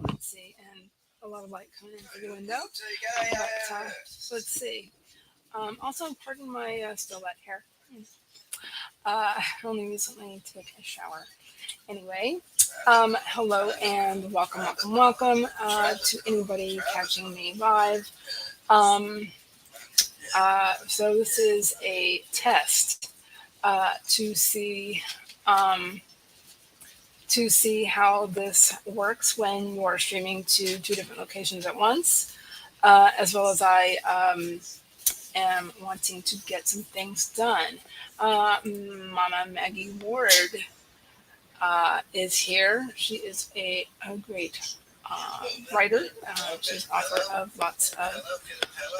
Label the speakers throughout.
Speaker 1: let's see, and a lot of light coming in through the window. But let's see. Also, pardon my still wet hair. I only recently took a shower. Anyway, hello and welcome to anybody catching me live. Um, so this is a test to um, see how this works when you are streaming to two different locations at once, as well as I am wanting to get some things done. Mama Maggie Ward is here. She is a great writer. She's author of lots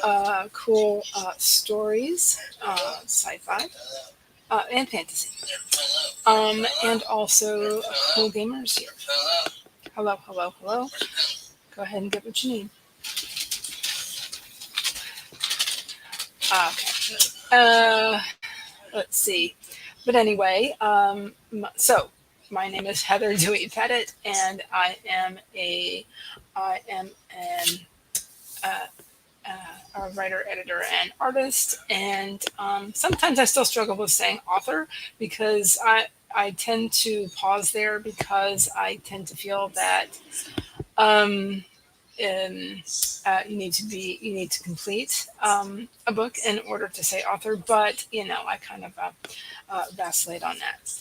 Speaker 1: of cool stories, sci-fi, and fantasy. And also cool gamers here. Hello. Go ahead and get what you need. Okay. Let's see. But anyway, so my name is Heather Dewey Pettit, and I am a writer, editor, and artist. And sometimes I still struggle with saying author because I tend to pause there because I tend to feel that you need to complete a book in order to say author. But I kind of vacillate on that.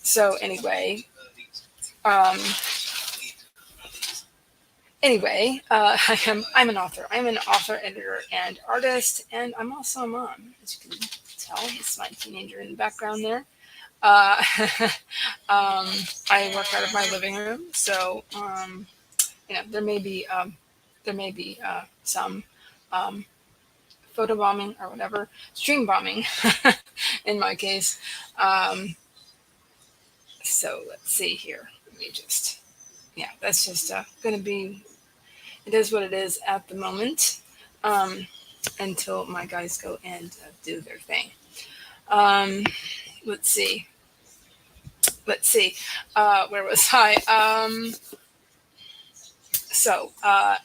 Speaker 1: So anyway. I'm an author. I'm an author, editor, and artist, and I'm also a mom. As you can tell, it's my teenager in the background there. I work out of my living room, so there may be some photo bombing or whatever, stream bombing, in my case. So let's see here. Let me just, that's just going to be. It is what it is at the moment, until my guys go and do their thing. Let's see. Where was I? So,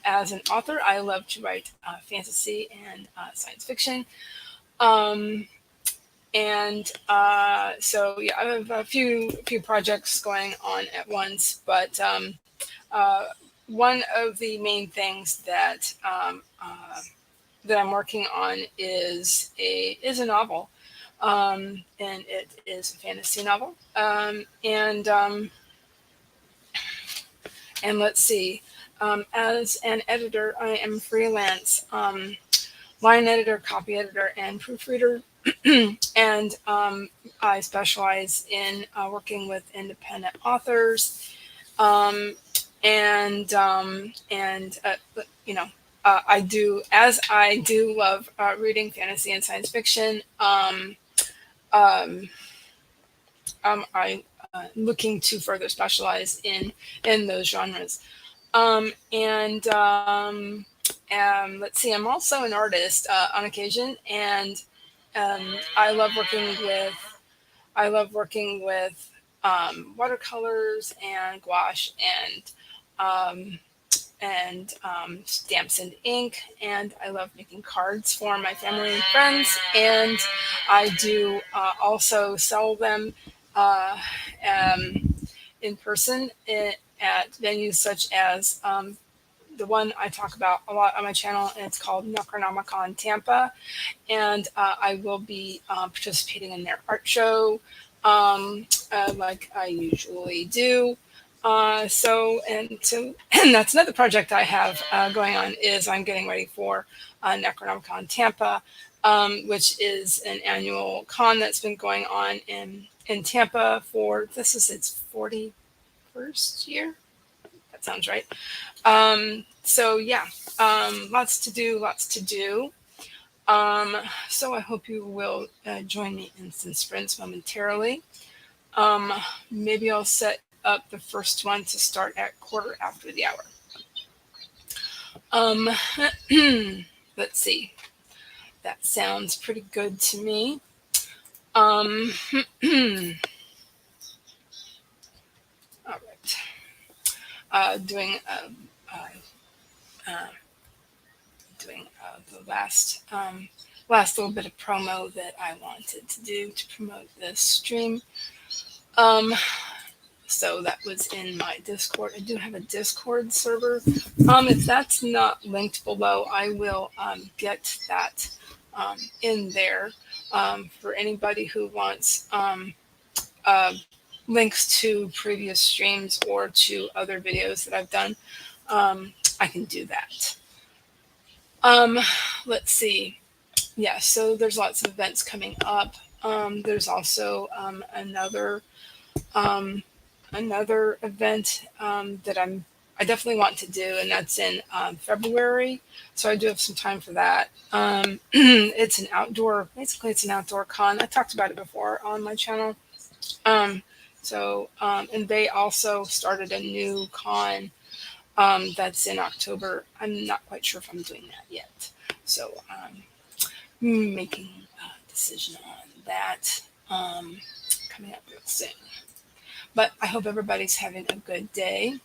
Speaker 1: as an author, I love to write fantasy and science fiction. So I have a few projects going on at once, but one of the main things that I'm working on is a novel, and it is a fantasy novel. And let's see. As an editor, I am freelance line editor, copy editor, and proofreader. And I specialize in working with independent authors. I do love reading fantasy and science fiction. I'm looking to further specialize in those genres. Let's see. I'm also an artist on occasion, and I love working with watercolors and gouache and stamps and ink, and I love making cards for my family and friends, and I do also sell them in person at venues such as the one I talk about a lot on my channel, and it's called Necronomicon Tampa, and I will be participating in their art show like I usually do. And that's another project I have going on, is I'm getting ready for Necronomicon Tampa, which is an annual con that's been going on in Tampa for, this is its 41st year. That sounds right. Lots to do. So I hope you will join me in some sprints momentarily. Maybe I'll set up the first one to start at 1:15 the hour. Let's see. That sounds pretty good to me. All right. Doing the last little bit of promo that I wanted to do to promote this stream. So that was in my Discord. I do have a Discord server. If that's not linked below, I will get that in there for anybody who wants uh, links to previous streams or to other videos that I've done. I can do that. Let's see. Yeah, so there's lots of events coming up. There's also another event that I definitely want to do, and that's in February. So I do have some time for that. It's an outdoor con. I talked about it before on my channel. And they also started a new con that's in October. I'm not quite sure if I'm doing that yet. So making a decision on that coming up real soon. But I hope everybody's having a good day.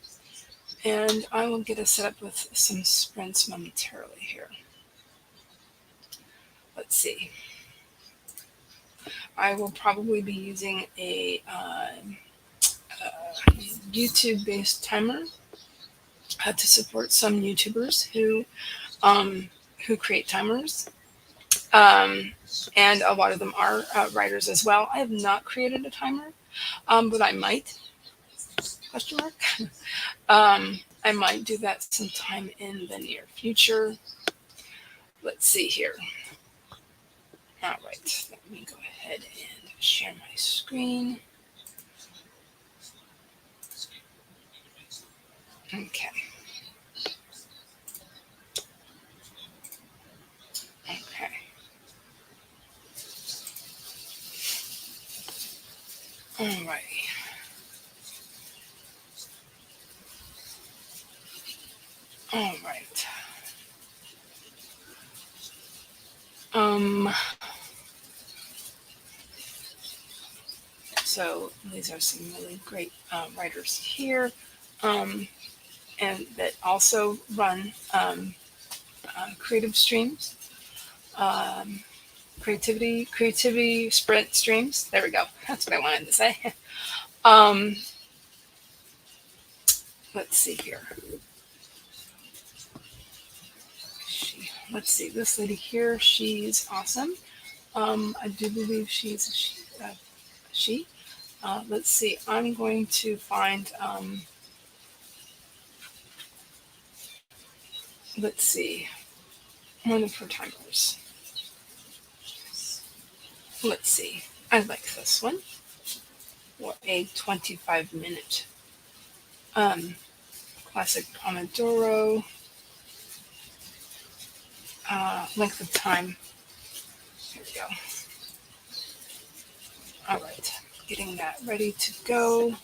Speaker 1: And I will get us set up with some sprints momentarily here. Let's see. I will probably be using a YouTube-based timer to support some YouTubers who create timers. And a lot of them are writers as well. I have not created a timer, but I might. Question mark. I might do that sometime in the near future. Let's see here. All right, let me go ahead and share my screen. Okay. Okay. All right. All right. So these are some really great writers here, and that also run creative streams, creativity sprint streams. There we go. That's what I wanted to say. Let's see here. Let's see, this lady here, she's awesome. I do believe she's a she. Let's see, I'm going to find, let's see, one of her timers. Let's see, I like this one. What a 25-minute classic Pomodoro length of time. Here we go. All right, getting that ready to go.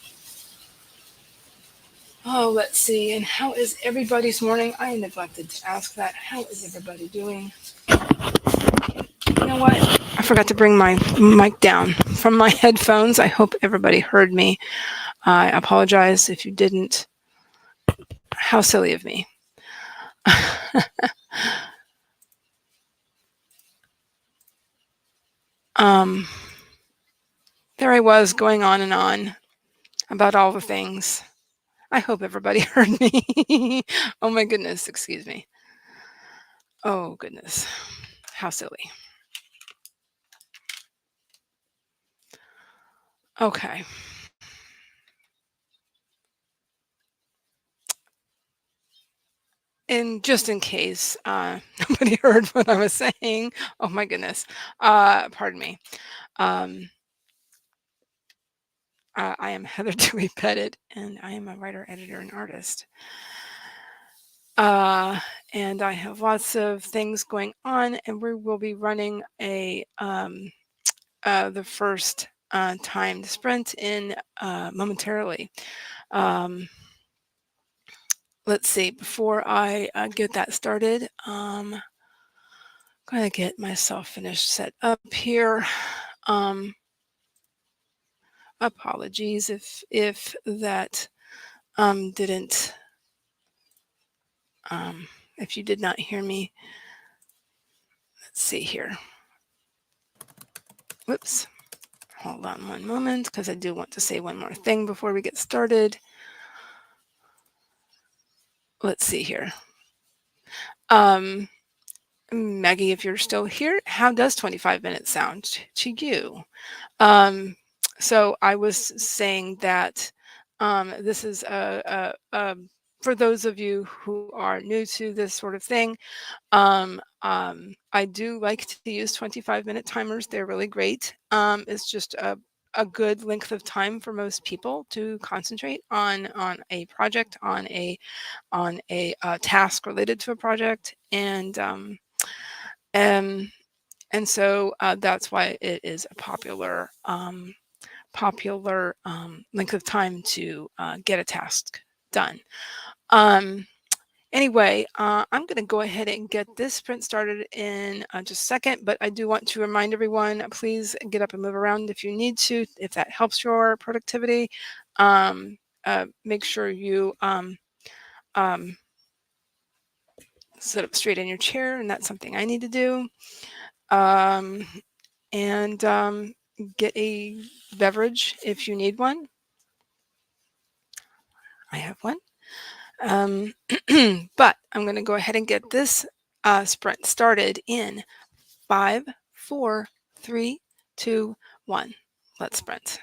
Speaker 1: Oh, let's see. And how is everybody's morning? I neglected to ask that. How is everybody doing? You know what? I forgot to bring my mic down from my headphones. I hope everybody heard me. I apologize if you didn't. How silly of me. There I was going on and on about all the things. I hope everybody heard me. Oh my goodness, excuse me. Oh goodness, how silly. Okay. And just in case nobody heard what I was saying, oh my goodness, pardon me. I am Heather Dewey Pettit, and I am a writer, editor, and artist. And I have lots of things going on, and we will be running a the first timed sprint in momentarily. Let's see, before I get that started, I'm going to get myself finished set up here. Apologies if that didn't, if you did not hear me, let's see here. Whoops. Hold on one moment, because I do want to say one more thing before we get started. Let's see here. Maggie, if you're still here, how does 25 minutes sound to you? So I was saying that this is for those of you who are new to this sort of thing. I do like to use 25-minute timers. They're really great. It's just a good length of time for most people to concentrate on a project, on a task related to a project, and so that's why it is a popular length of time to get a task done. Anyway, I'm going to go ahead and get this sprint started in just a second, but I do want to remind everyone, please get up and move around if you need to, if that helps your productivity. Make sure you sit up straight in your chair, and that's something I need to do. And get a beverage if you need one. I have one. But I'm going to go ahead and get this sprint started in 5, 4, 3, 2, 1. Let's sprint.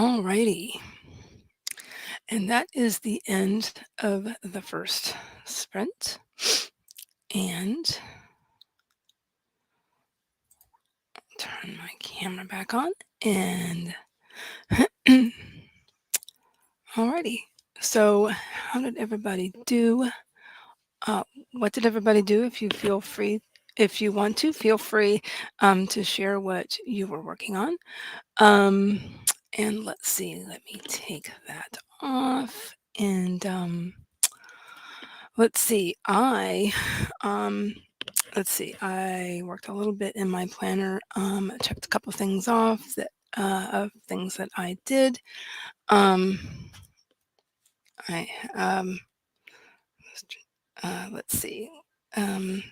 Speaker 1: Alrighty. And that is the end of the first sprint. And turn my camera back on. And alrighty. So, how did everybody do? Uh, what did everybody do? If you want to, feel free to share what you were working on. Um, and let's see, let me take that off. And let's see, um, I worked a little bit in my planner, checked a couple things off of things that I did. Um, I let's see. Um,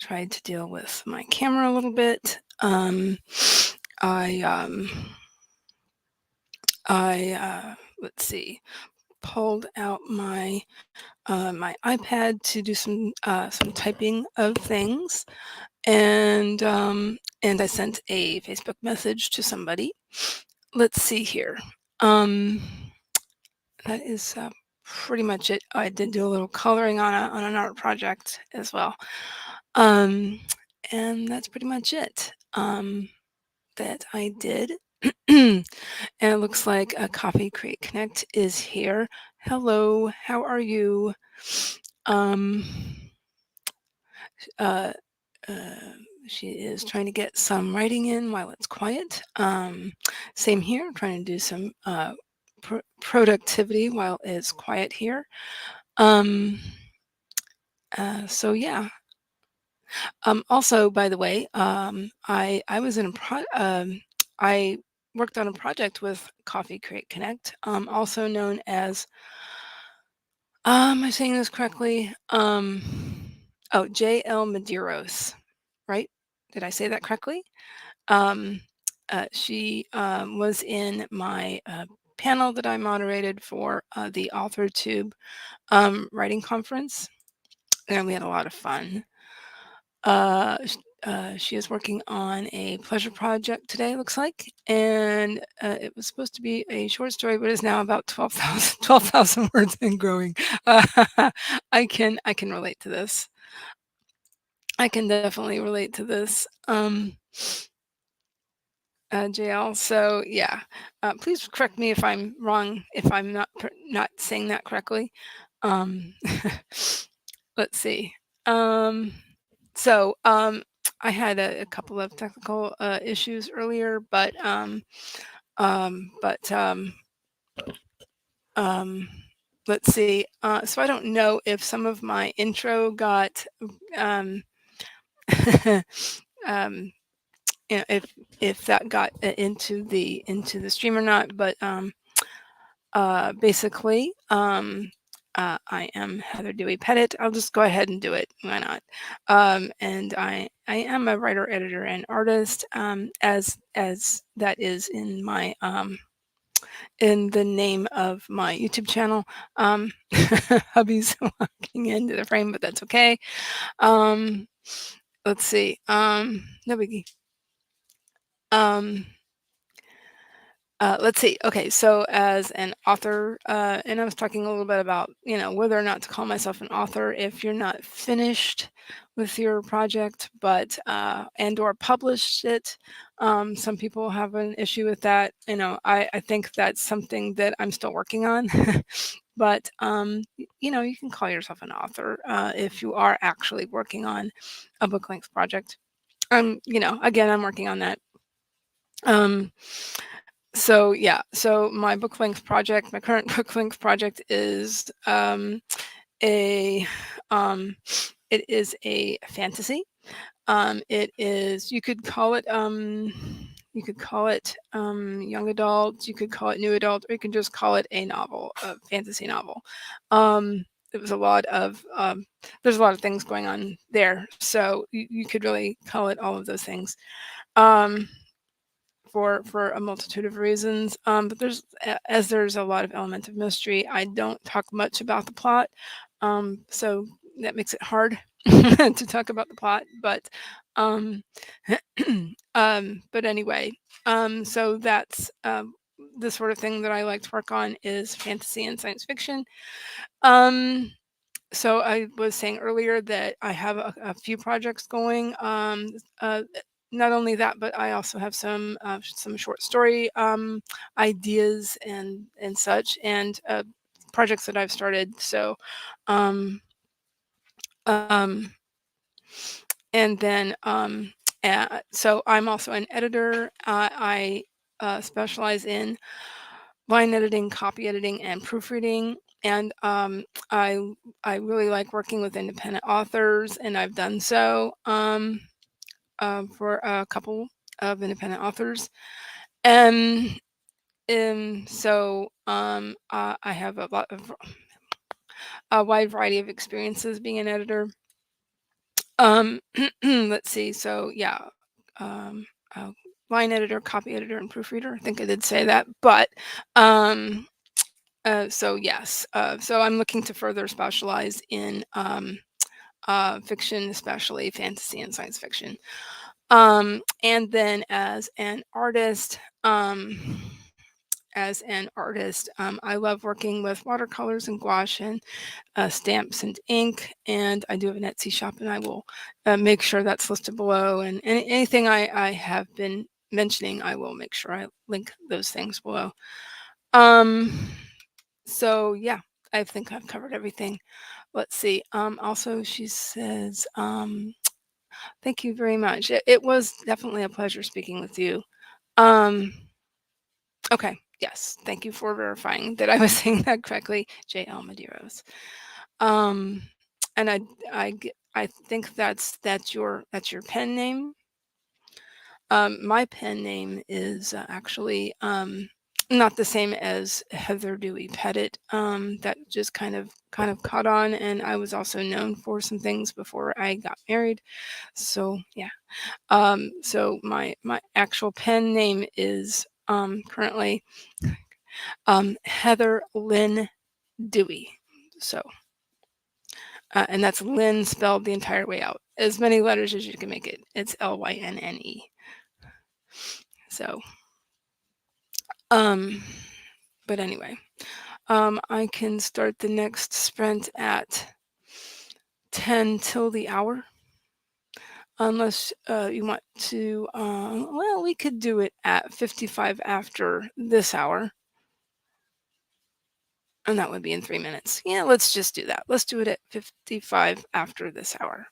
Speaker 1: Tried to deal with my camera a little bit. I let's see, pulled out my iPad to do some typing of things, and I sent a Facebook message to somebody. Let's see here. Um, that is pretty much it. I did do a little coloring on an art project as well, um, and that's pretty much it that I did. And it looks like a Coffee Create Connect is here. Hello, how are you? Um, uh, uh, she is trying to get some writing in while it's quiet. Same here, trying to do some productivity while it's quiet here. Um, so yeah. Also, by the way, I was in a I worked on a project with Coffee Create Connect, also known as am I saying this correctly? Oh, JL Medeiros, right? Did I say that correctly? Um, she was in my panel that I moderated for the AuthorTube writing conference, and we had a lot of fun. She is working on a pleasure project today, looks like, and it was supposed to be a short story, but is now about 12,000 words and growing. I can relate to this. I can definitely relate to this. JL. So yeah, please correct me if I'm wrong, if I'm not saying that correctly. Um, let's see. Um, so I had a couple of technical issues earlier, but um, let's see. So I don't know if some of my intro got um, um, if that got into the stream or not, but basically, I am Heather Dewey Pettit. I'll just go ahead and do it. Why not? And I am a writer, editor, and artist, as that is in the name of my YouTube channel. Hubby's walking into the frame, but that's okay. Um, let's see. No biggie. Um, let's see. Okay, so as an author, and I was talking a little bit about, whether or not to call myself an author if you're not finished with your project, but and or published it. Some people have an issue with that. I think that's something that I'm still working on. But you can call yourself an author if you are actually working on a book length project. Again, I'm working on that. Um, so yeah, so my current book length project is a um, it is a fantasy. It is you could call it young adult, you could call it new adult, or you can just call it a fantasy novel. It was a lot of there's a lot of things going on there, so you could really call it all of those things. Um, for a multitude of reasons. But as there's a lot of element of mystery, I don't talk much about the plot, so that makes it hard to talk about the plot. But um, but anyway, so the sort of thing that I like to work on is fantasy and science fiction. Um, so I was saying earlier that I have a few projects going. Not only that, but I also have some short story ideas and such, and projects that I've started. So, um, um, and then so I'm also an editor. I specialize in line editing, copy editing, and proofreading. And I I really like working with independent authors, and I've done so for a couple of independent authors. Um, I have a wide variety of experiences being an editor. Let's see. So yeah, um, uh, line editor, copy editor, and proofreader. I think I did say that, but um, so yes, so I'm looking to further specialize in fiction, especially fantasy and science fiction. And then I love working with watercolors and gouache and stamps and ink. And I do have an Etsy shop, and I will make sure that's listed below. And anything I have been mentioning, I will make sure I link those things below. Um, so yeah, I think I've covered everything. Let's see. Also, she says, thank you very much. It was definitely a pleasure speaking with you. Um, okay. Yes. Thank you for verifying that I was saying that correctly. J.L. Medeiros. Um, and I think that's your pen name. My pen name is actually not the same as Heather Dewey Pettit. That just kind of caught on, and I was also known for some things before I got married. So yeah. So my actual pen name is currently Heather Lynn Dewey. So and that's Lynn spelled the entire way out, as many letters as you can make it. It's Lynne. So um, but anyway, I can start the next sprint at 10 till the hour. Unless you want to, well, we could do it at 55 after this hour, and that would be in 3 minutes. Yeah, let's just do that. Let's do it at 55 after this hour.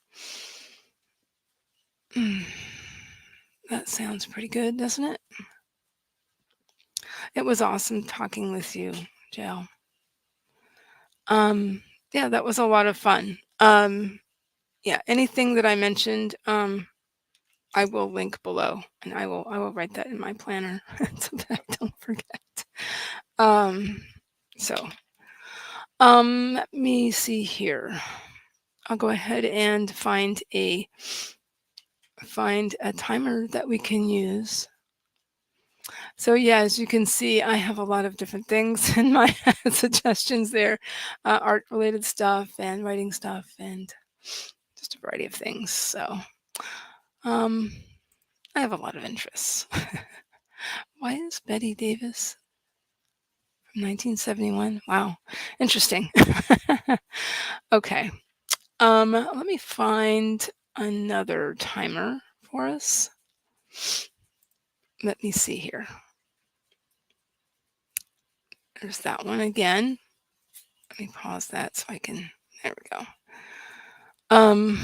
Speaker 1: That sounds pretty good, doesn't it? It was awesome talking with you, Jill. Um, yeah, that was a lot of fun. Yeah, anything that I mentioned, I will link below, and I will write that in my planner so that I don't forget. Um, so let me see here. I'll go ahead and find a timer that we can use. So yeah, as you can see, I have a lot of different things in my suggestions there, art related stuff and writing stuff and just a variety of things. So um, I have a lot of interests. Why is Betty Davis from 1971? Wow, interesting. Okay, let me find another timer for us. Let me see here. There's that one again. Let me pause that so I can. There we go. Um,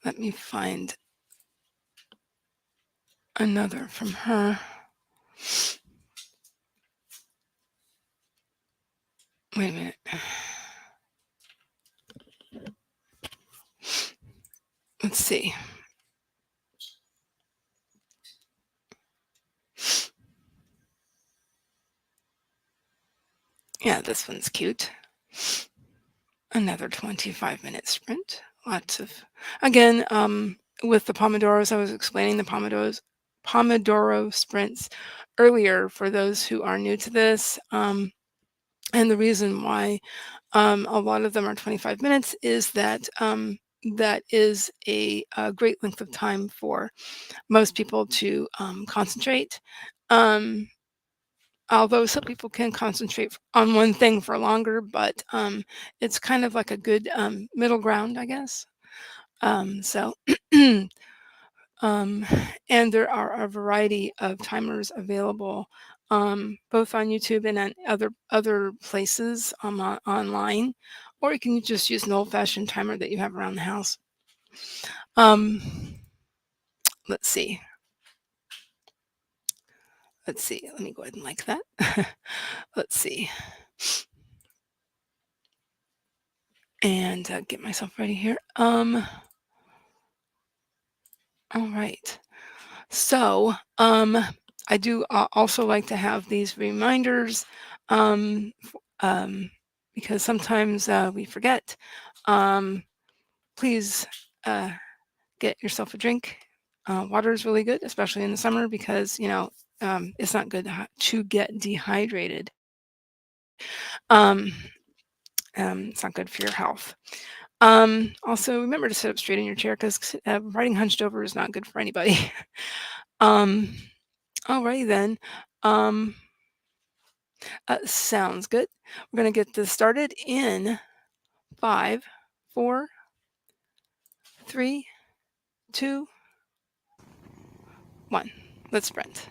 Speaker 1: let me find another from her. Wait a minute. Let's see. Yeah, this one's cute. Another 25-minute sprint. Lots of, again, with the Pomodoros, I was explaining the Pomodoro sprints earlier for those who are new to this. And the reason why a lot of them are 25 minutes is that that is a great length of time for most people to concentrate. Um, Although some people can concentrate on one thing for longer, but it's kind of like a good middle ground, I guess. So, um, and there are a variety of timers available, both on YouTube and on other places online, or you can just use an old-fashioned timer that you have around the house. Um, let's see. Let's see. Let me go ahead and like that. Let's see. And get myself ready here. All right. So, I do also like to have these reminders, because sometimes we forget. Um, Please get yourself a drink. Water is really good, especially in the summer, because it's not good to get dehydrated. Um, it's not good for your health. Also, remember to sit up straight in your chair, because riding hunched over is not good for anybody. um, Alrighty then. Um, Sounds good. We're going to get this started in 5, 4, 3, 2, 1. Let's sprint.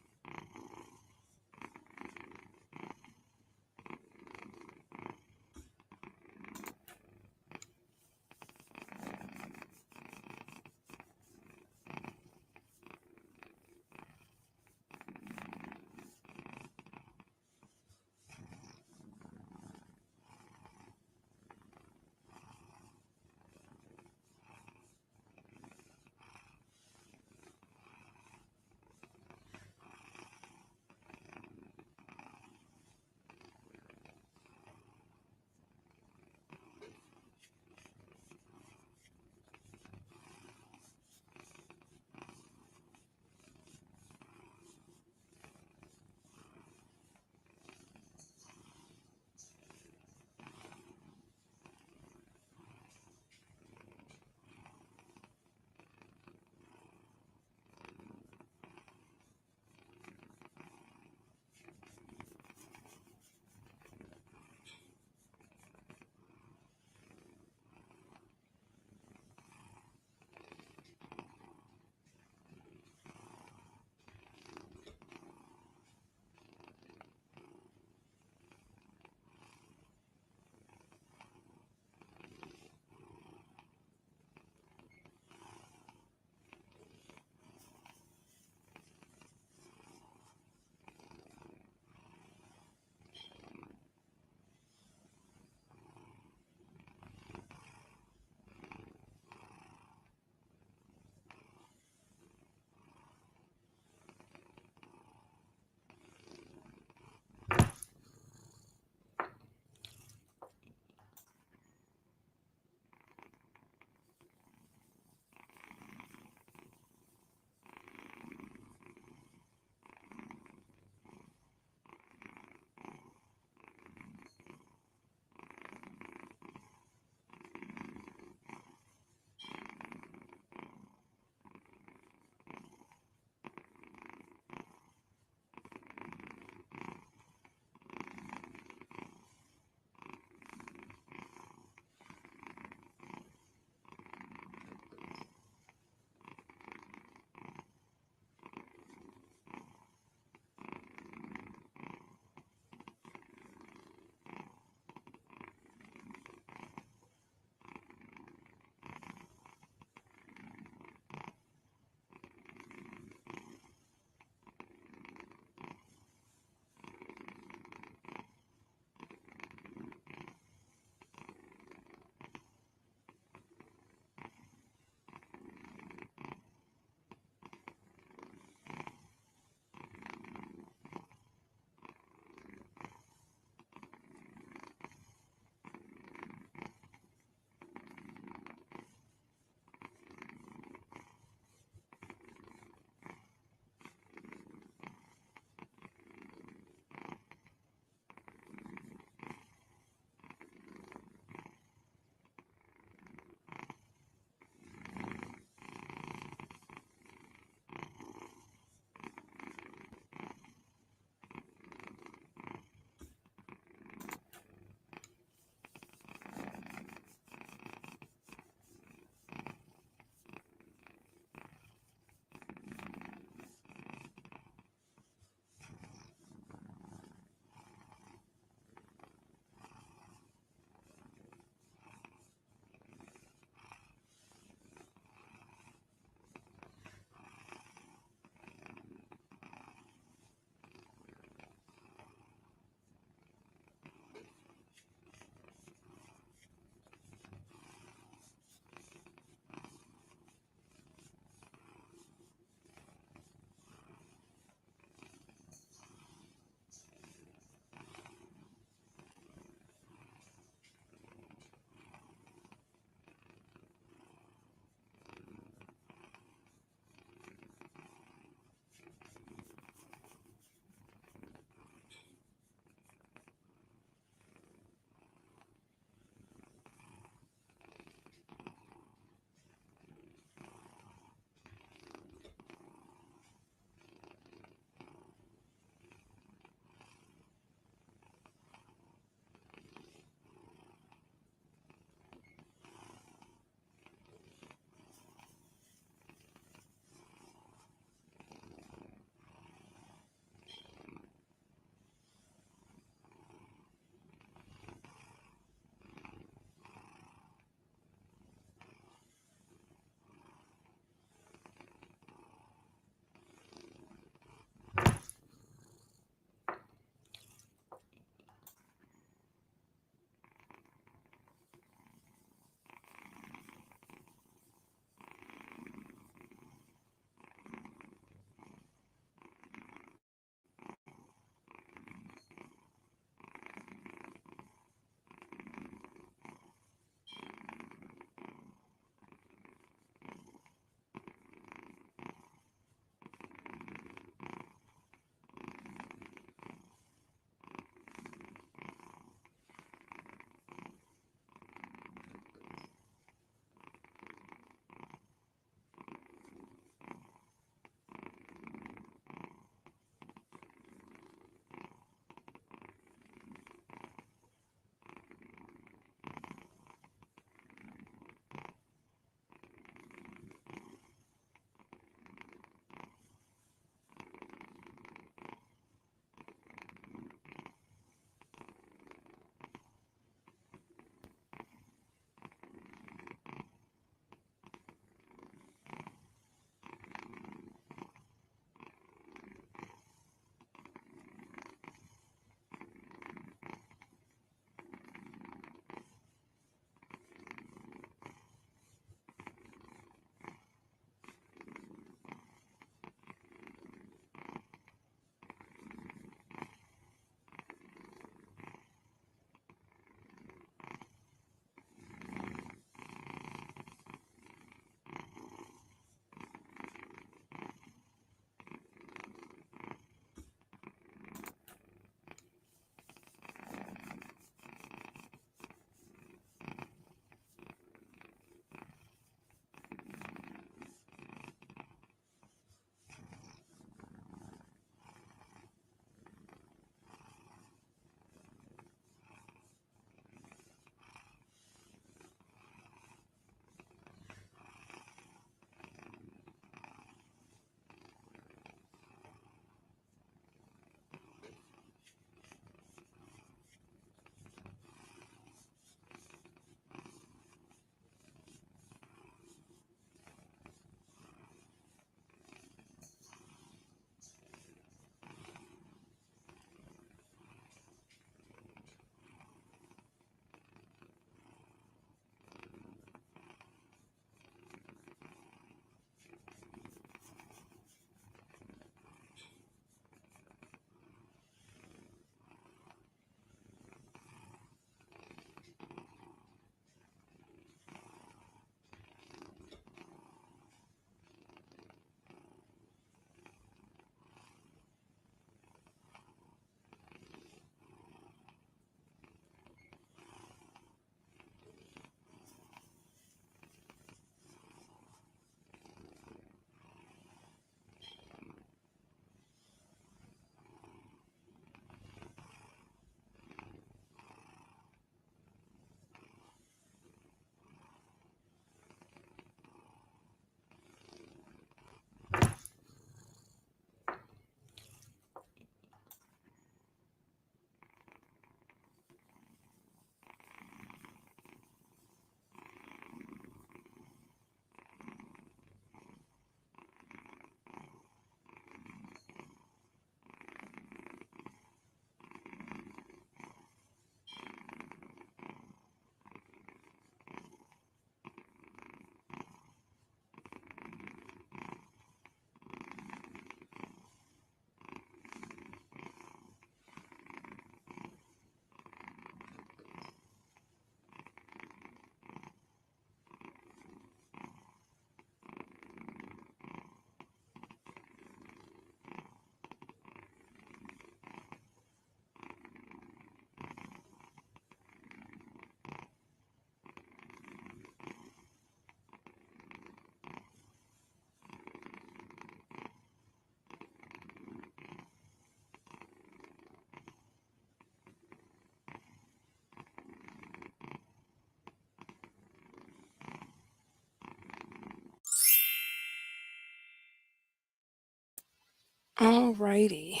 Speaker 1: Alrighty.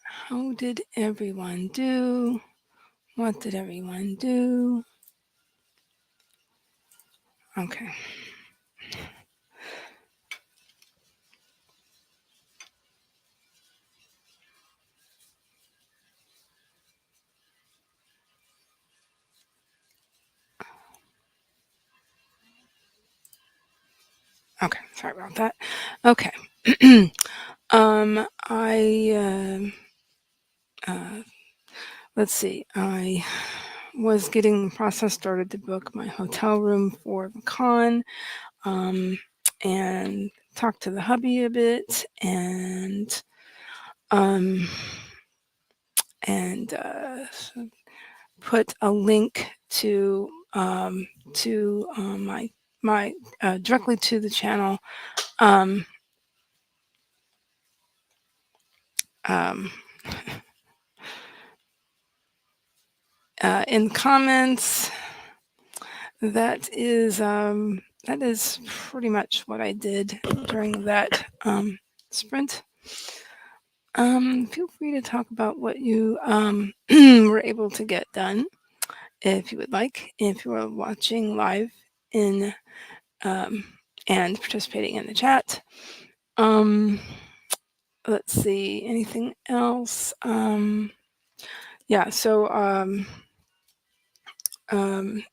Speaker 1: How did everyone do? What did everyone do? Okay. Okay, sorry about that. Okay. I let's see. I was getting the process started to book my hotel room for the con, and talked to the hubby a bit, um, and put a link to my directly to the channel. Um, um, in comments, that is pretty much what I did during that sprint. Feel free to talk about what you were able to get done, if you would like. If you are watching live in um, and participating in the chat. Let's see, anything else? Yeah, so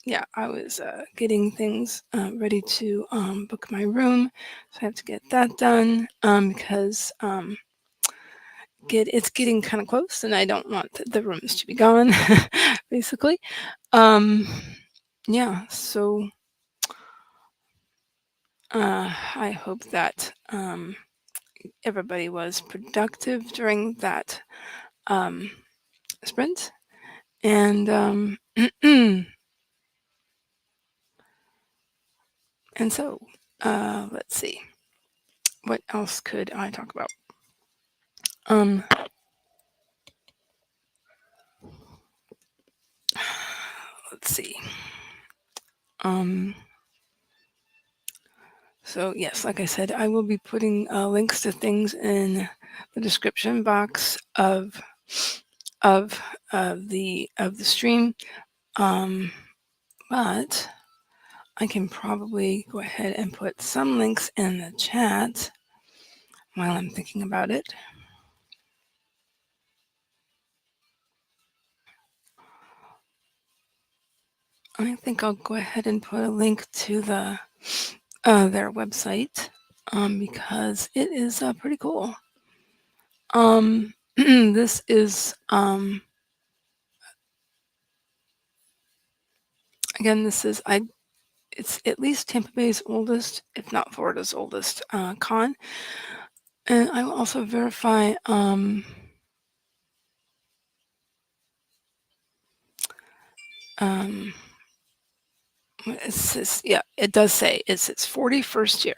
Speaker 1: yeah, I was getting things ready to book my room, so I have to get that done because it's getting kind of close, and I don't want the rooms to be gone, basically. Yeah, so I hope that everybody was productive during that sprint, and and so let's see, what else could I talk about? Let's see. So yes, like I said, I will be putting links to things in the description box of the stream. But I can probably go ahead and put some links in the chat while I'm thinking about it. I think I'll go ahead and put a link to their website because it is pretty cool. This is again, it's at least Tampa Bay's oldest, if not Florida's oldest con, and I will also verify. It says, yeah, it does say it's its 41st year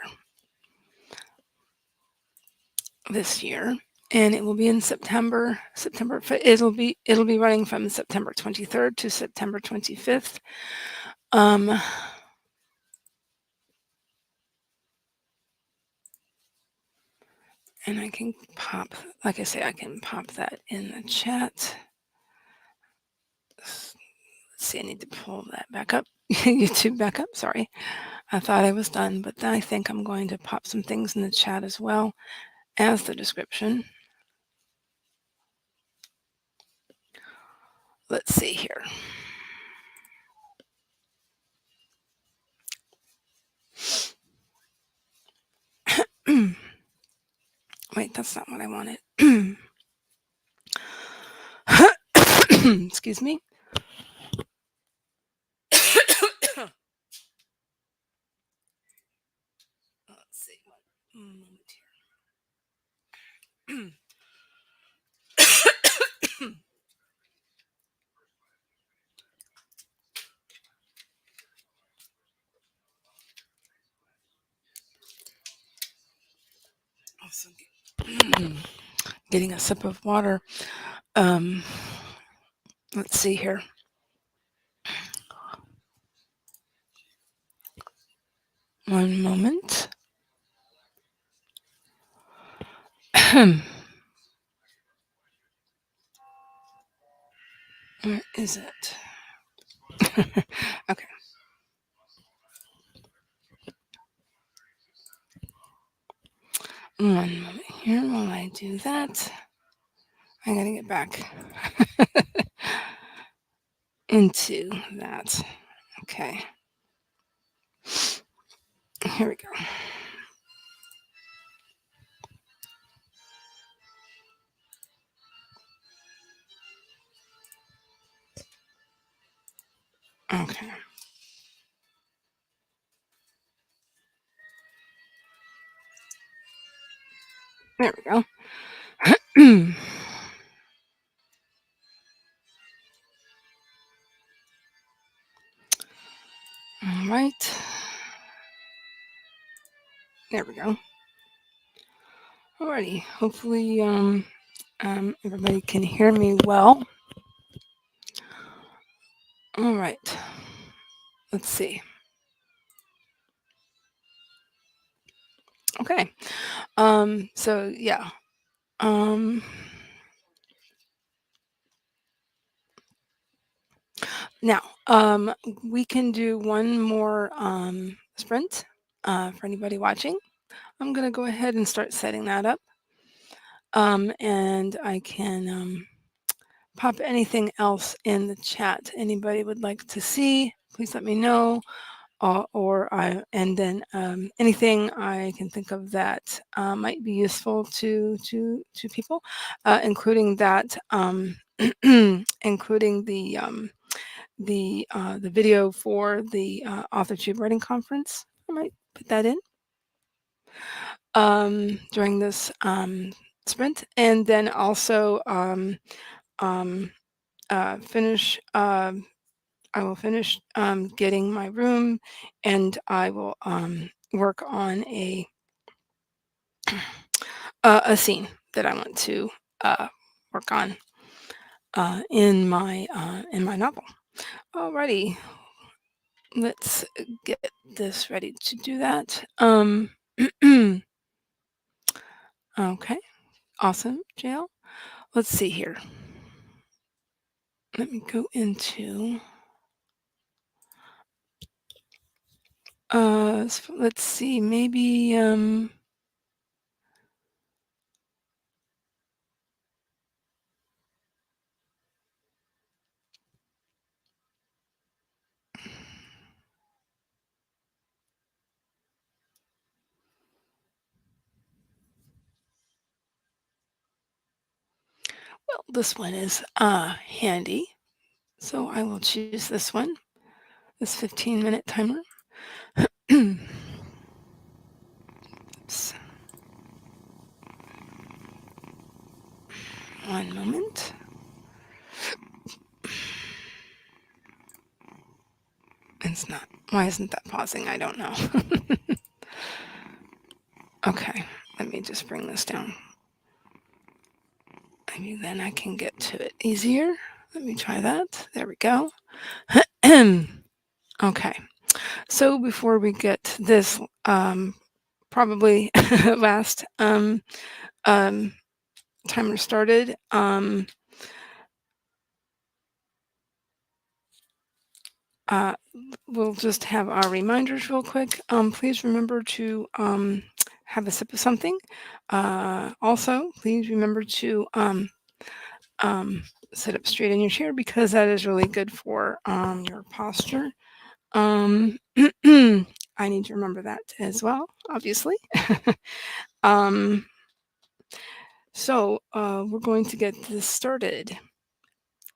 Speaker 1: this year, and it will be in September. It'll be running from September 23rd to September 25th. And I can pop, like I say, I can pop that in the chat. Let's see, I need to pull that back up. YouTube back up, sorry. I thought I was done, but I think I'm going to pop some things in the chat as well as the description. Let's see here. Wait, that's not what I wanted. Excuse me. Let's see. One moment here. Also, getting a sip of water. Let's see here. One moment. Where is it? Okay. One moment here while I do that. I gotta get back into that. Okay. Here we go. Okay. There we go. All right. There we go. Alrighty. Hopefully, everybody can hear me well. All right. Let's see. Okay. So yeah. Um, Now, we can do one more sprint for anybody watching. I'm going to go ahead and start setting that up. And I can pop anything else in the chat anybody would like to see. Please let me know. And then anything I can think of that might be useful to people, including that, including the video for the AuthorTube Writing Conference. I might put that in during this sprint, and then also finish. I will finish getting my room, and I will work on a scene that I want to work on in my novel. Alrighty, let's get this ready to do that. Okay, awesome, JL. Let's see here. Let me go into. Let's see. Maybe. Well, this one is handy, so I will choose this one. This 15-minute timer. Oops. One moment. It's not. Why isn't that pausing? I don't know. Okay, let me just bring this down. Maybe then I can get to it easier. Let me try that. There we go. Okay, so before we get this probably last timer started, we'll just have our reminders real quick. Please remember to have a sip of something. Also, please remember to sit up straight in your chair because that is really good for your posture. I need to remember that as well, obviously. So we're going to get this started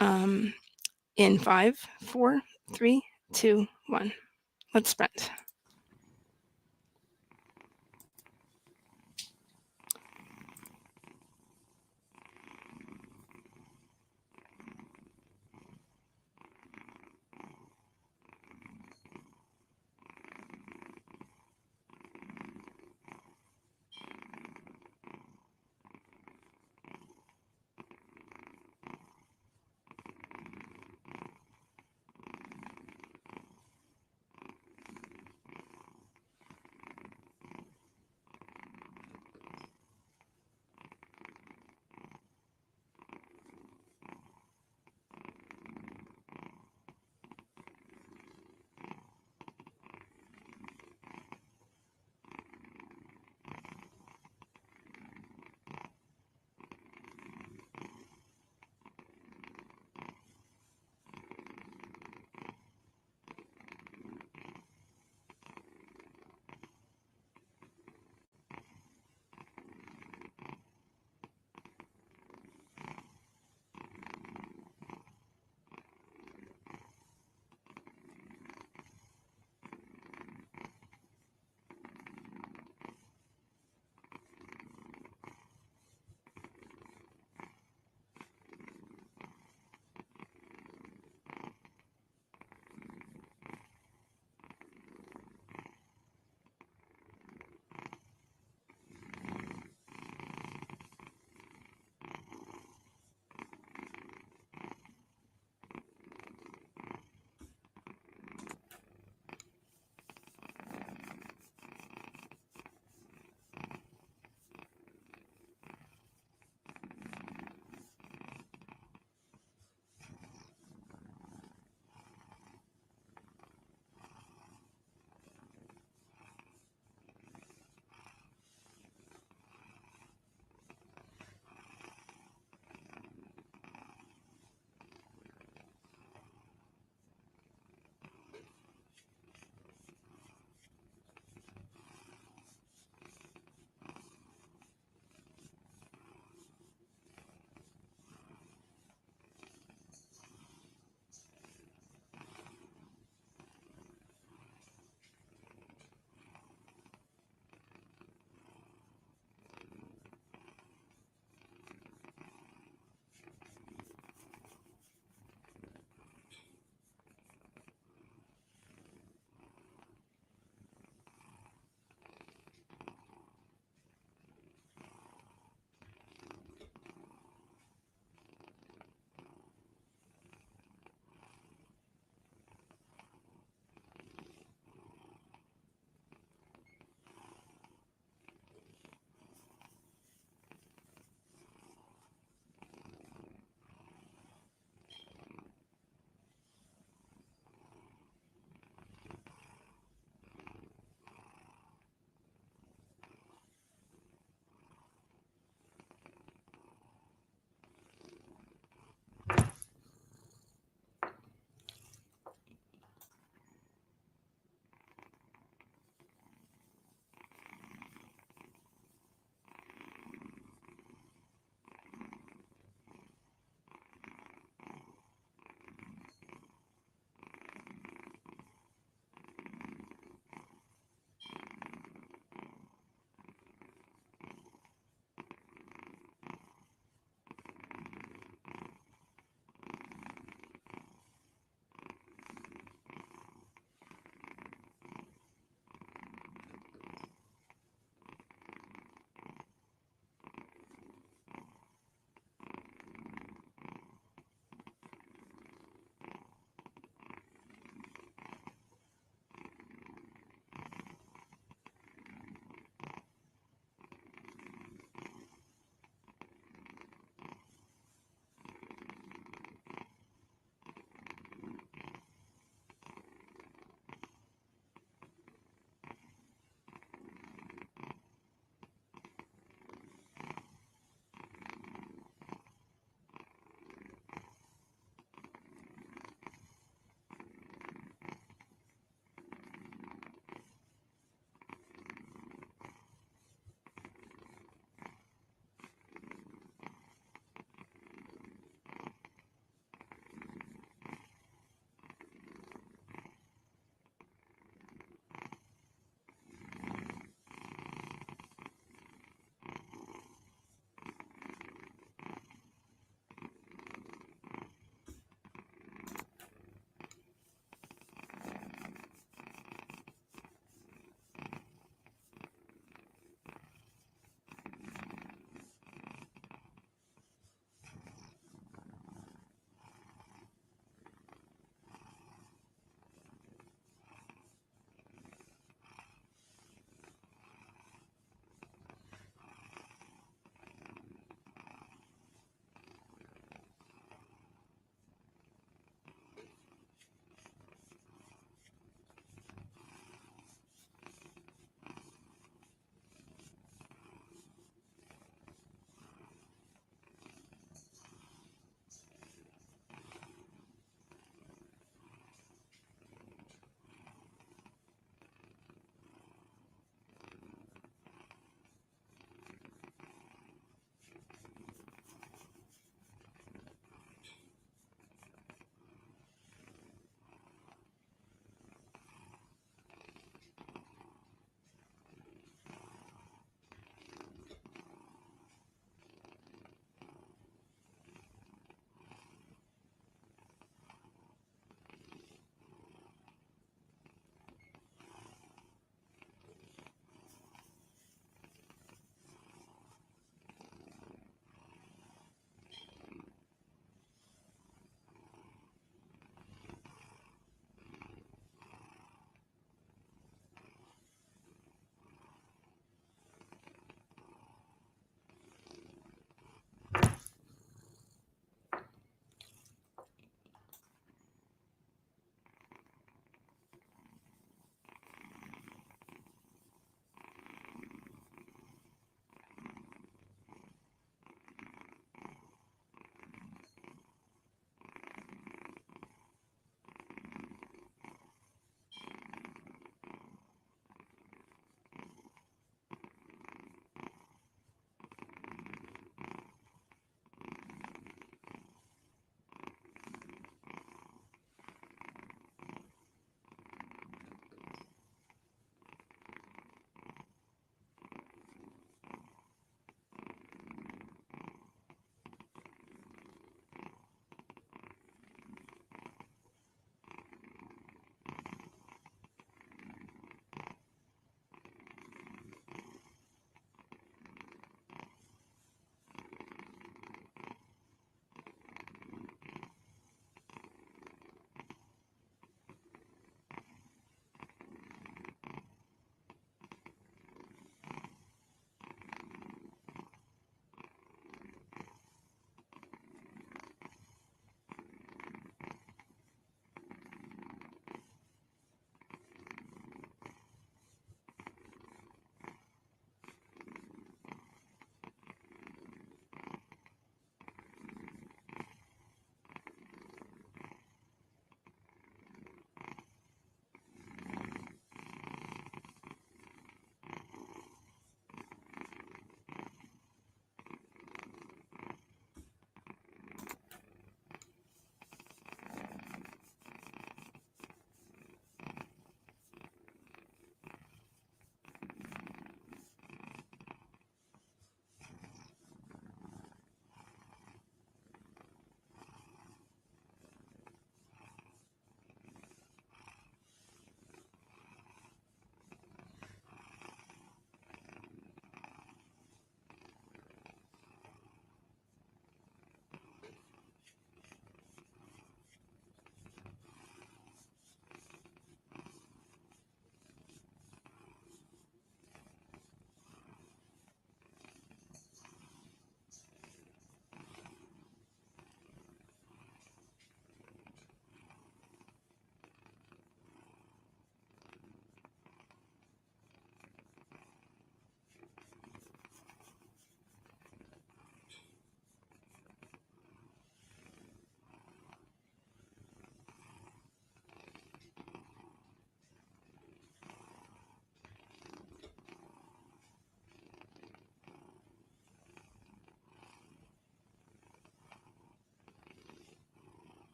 Speaker 1: in 5, 4, 3, 2, 1. Let's sprint.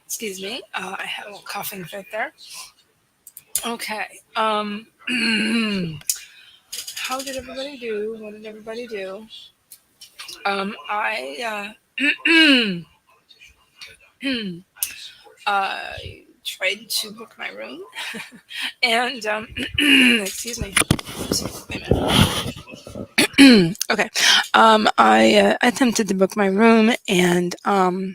Speaker 1: Excuse me. I had a little coughing fit there. Okay. How did everybody do? What did everybody do? I tried to book my room, and excuse me. Oops, wait a minute. Okay. I attempted to book my room, and I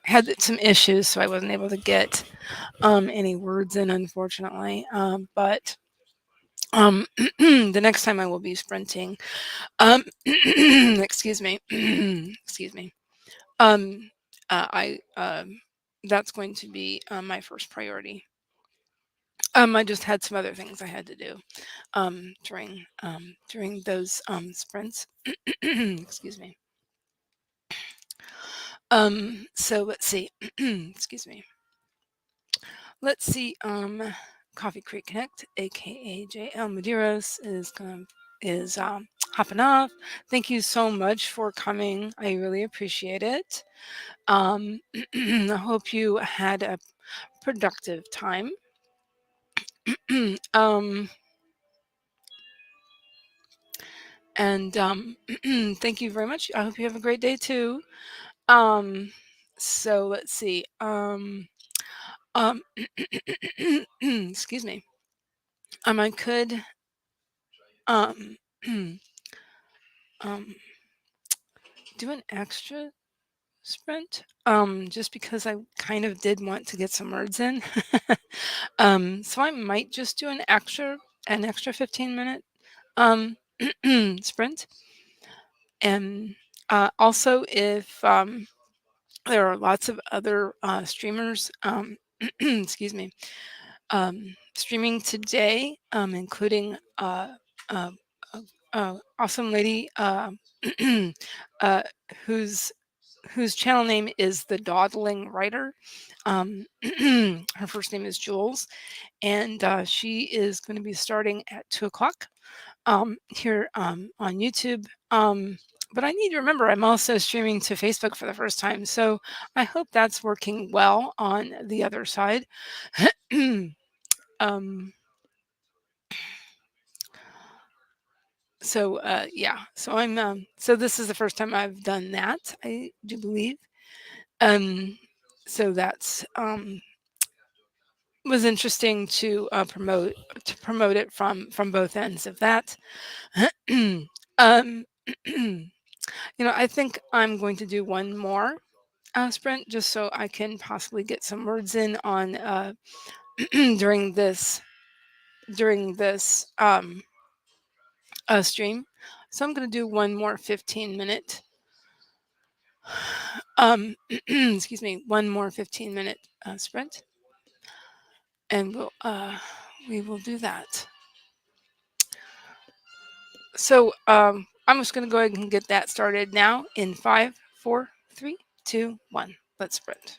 Speaker 1: had some issues, so I wasn't able to get any words in, unfortunately. But the next time I will be sprinting. Excuse me. Excuse me. I That's going to be my first priority. I just had some other things I had to do during those sprints. Excuse me. So let's see. Excuse me. Let's see. Coffee Creek Connect, aka JL Medeiros, is hopping off. Thank you so much for coming. I really appreciate it. I hope you had a productive time. um, and thank you very much. I hope you have a great day too. Um, so let's see. Um, excuse me. I could um, um, do an extra sprint. Just because I kind of did want to get some words in. So I might just do an extra 15-minute sprint. And also, if there are lots of other streamers, excuse me, streaming today, including uh, awesome lady uh, whose whose channel name is the Dawdling Writer. Her first name is Jules, and she is going to be starting at 2 o'clock here on YouTube. But I need to remember I'm also streaming to Facebook for the first time, so I hope that's working well on the other side. um, yeah, so this is the first time I've done that, I do believe. Um, so that's was interesting to promote it from both ends of that. um, I think I'm going to do one more sprint just so I can possibly get some words in on during this stream. So I'm going to do one more 15-minute excuse me, one more 15-minute sprint, and we will do that. So I'm just going to go ahead and get that started now in 5, 4, 3, 2, 1. Let's sprint.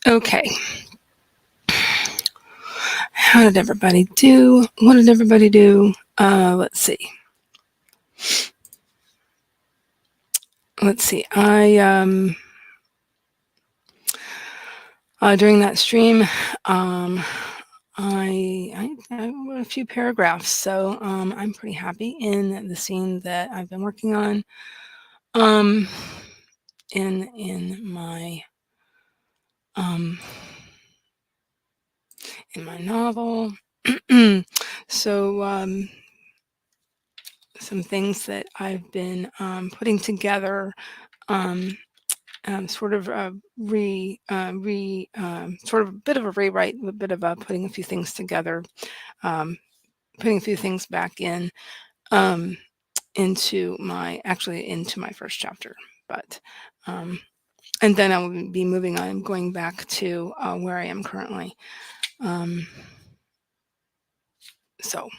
Speaker 1: Okay. How did everybody do? What did everybody do? Let's see. During that stream, I wrote a few paragraphs, so I'm pretty happy in the scene that I've been working on. In my novel. So some things that I've been putting together. Sort of sort of a bit of a rewrite, a bit of putting a few things together, putting a few things back in into my first chapter. But and then I will be moving on, going back to where I am currently. So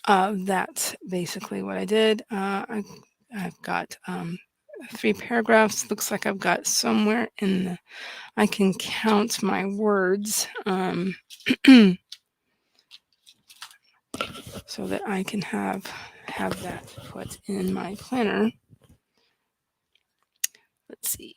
Speaker 1: that's basically what I did. I've got 3 paragraphs. Looks like I've got somewhere in the, I can count my words so that I can have that put in my planner. Let's see.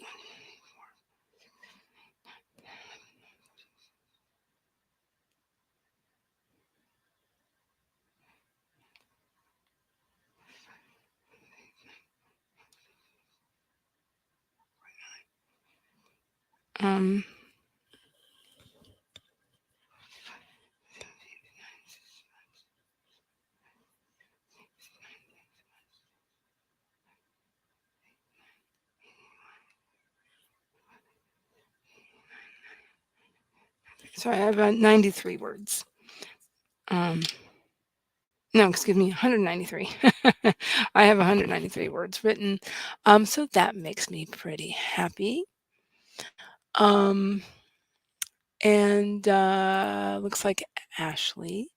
Speaker 1: So I have 93 words. No, excuse me, 193. I have 193 words written. So that makes me pretty happy. And looks like Ashley,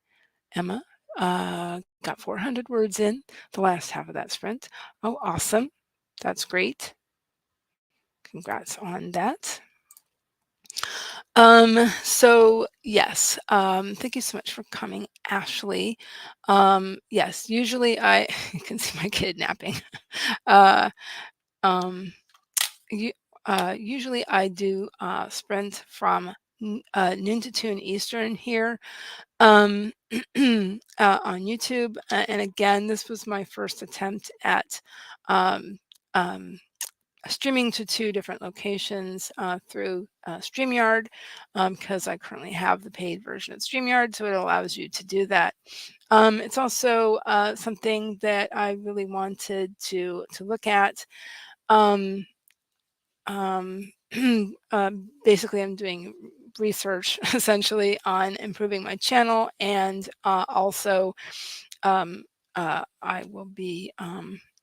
Speaker 1: Emma, got 400 words in the last half of that sprint. Oh, awesome. That's great. Congrats on that. So yes, thank you so much for coming, Ashley. Yes, usually you can see my kid napping. Uh, um, Usually I do sprint from noon to 2 Eastern here on YouTube. And again, this was my first attempt at um, um, streaming to 2 different locations through StreamYard because I currently have the paid version of StreamYard, so it allows you to do that. It's also something that I really wanted to look at. Um, Basically, I'm doing research essentially on improving my channel, and also I will be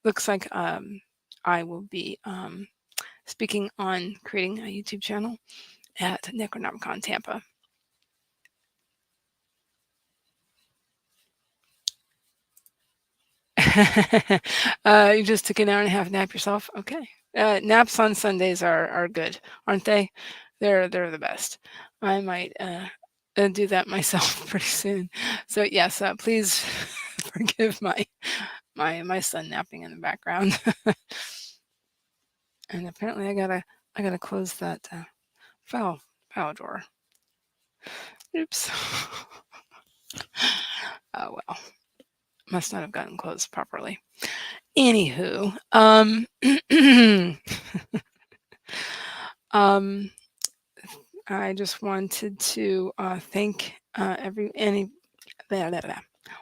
Speaker 1: looks like I will be speaking on creating a YouTube channel at Necronomicon Tampa. You just took an hour and a half nap yourself. Okay. Naps on Sundays are good, aren't they? They're the best. I might do that myself pretty soon. So yes, please forgive my son napping in the background. And apparently I gotta close that file drawer. Oops. Oh well, must not have gotten closed properly. Anywho, I just wanted to thank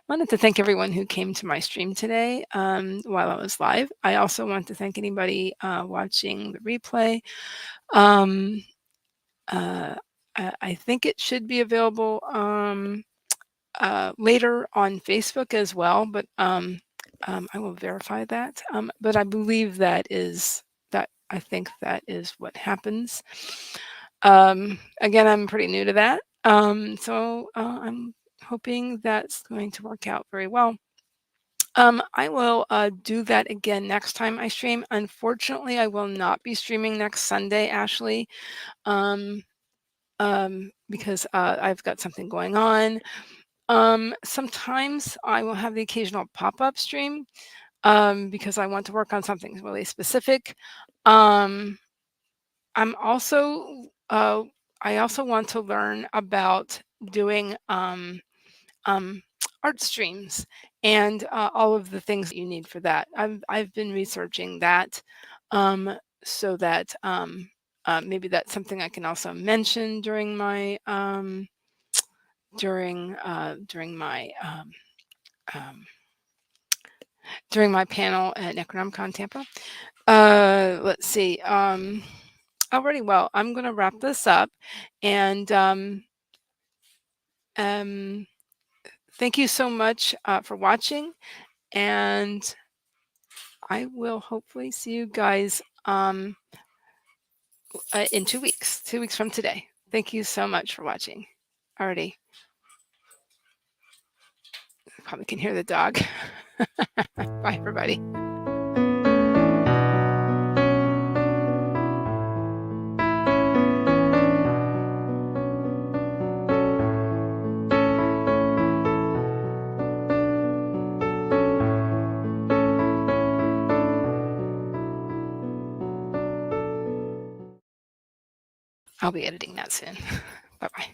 Speaker 1: wanted to thank everyone who came to my stream today while I was live. I also want to thank anybody watching the replay. I think it should be available later on Facebook as well, but I will verify that. But I believe I think that is what happens. Again, I'm pretty new to that. So I'm hoping that's going to work out very well. I will do that again next time I stream. Unfortunately, I will not be streaming next Sunday, Ashley. because I've got something going on. Sometimes I will have the occasional pop-up stream because I want to work on something really specific. Um, I'm also I also want to learn about doing um, art streams and all of the things that you need for that. I've been researching that so that maybe that's something I can also mention during my um, during my panel at Necronomicon Tampa. Let's see. Alrighty, well, I'm going to wrap this up, and um, thank you so much for watching, and I will hopefully see you guys in 2 weeks, 2 weeks from today. Thank you so much for watching. Alrighty, probably can hear the dog. Bye, everybody. I'll be editing that soon. Bye-bye.